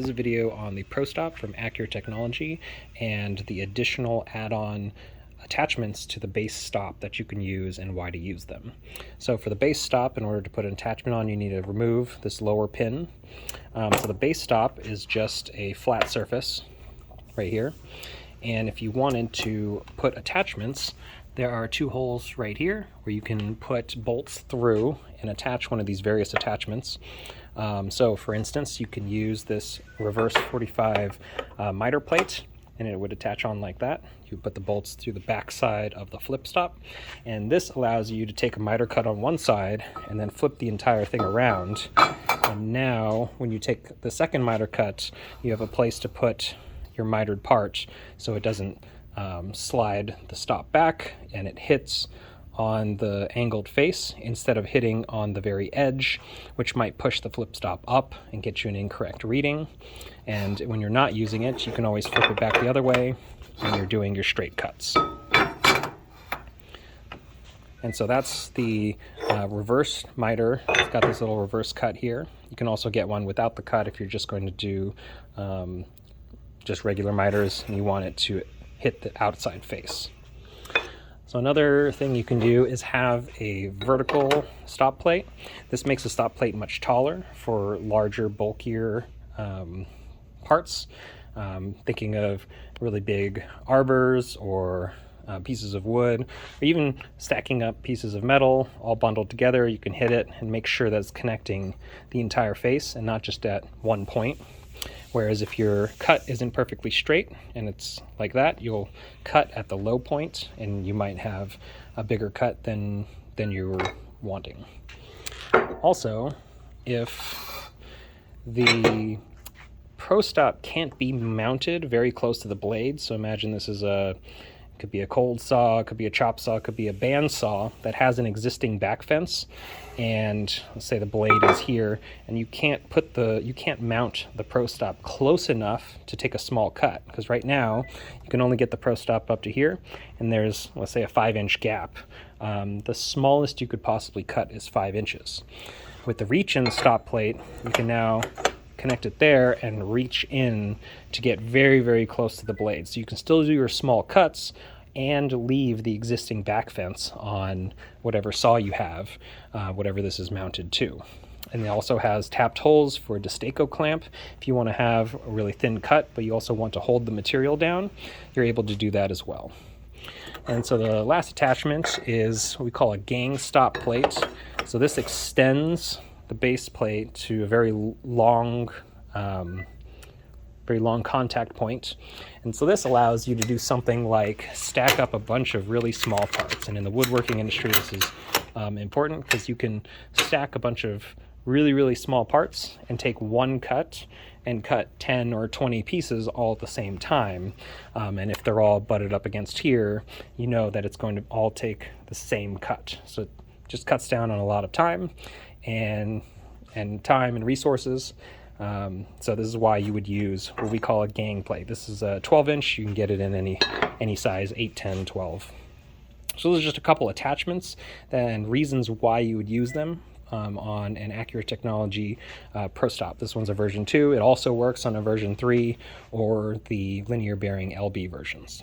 This is a video on the ProStop from Accurate Technology and the additional add-on attachments to the base stop that you can use and why to use them. So for the base stop, in order to put an attachment on, you need to remove this lower pin. So the base stop is just a flat surface right here. And if you wanted to put attachments, there are two holes right here where you can put bolts through and attach one of these various attachments. So for instance, you can use this reverse 45 miter plate, and it would attach on like that. You put the bolts through the back side of the flip stop, and this allows you to take a miter cut on one side and then flip the entire thing around. And now when you take the second miter cut, you have a place to put your mitered part so it doesn't slide the stop back and it hits on the angled face instead of hitting on the very edge, which might push the flip stop up and get you an incorrect reading. And when you're not using it, you can always flip it back the other way when you're doing your straight cuts. And so that's the reverse miter. It's got this little reverse cut here. You can also get one without the cut if you're just going to do just regular miters and you want it to hit the outside face. So another thing you can do is have a vertical stop plate. This makes the stop plate much taller for larger, bulkier parts. Thinking of really big arbors or pieces of wood, or even stacking up pieces of metal all bundled together. You can hit it and make sure that it's connecting the entire face and not just at one point. Whereas if your cut isn't perfectly straight and it's like that, you'll cut at the low point and you might have a bigger cut than you were wanting. Also, if the ProStop can't be mounted very close to the blade, so imagine this is could be a cold saw, it could be a chop saw, it could be a band saw that has an existing back fence, and let's say the blade is here, and you can't mount the ProStop close enough to take a small cut, because right now you can only get the ProStop up to here, and there's, let's say, a 5-inch gap. The smallest you could possibly cut is 5 inches. With the reach-in stop plate, you can now connect it there and reach in to get very, very close to the blade. So you can still do your small cuts and leave the existing back fence on whatever saw you have, whatever this is mounted to. And it also has tapped holes for a Destaco clamp. If you want to have a really thin cut, but you also want to hold the material down, you're able to do that as well. And so the last attachment is what we call a gang stop plate. So this extends the base plate to a very long contact point. And so this allows you to do something like stack up a bunch of really small parts. And in the woodworking industry, this is important because you can stack a bunch of really, really small parts and take one cut and cut 10 or 20 pieces all at the same time. And if they're all butted up against here, you know that it's going to all take the same cut. So it just cuts down on a lot of time and time and resources. So this is why you would use what we call a gang plate. This is a 12-inch. You can get it in any size, 8, 10, 12. So those are just a couple attachments and reasons why you would use them on an Accurate Technology ProStop. This one's a version 2. It also works on a version 3 or the linear bearing LB versions.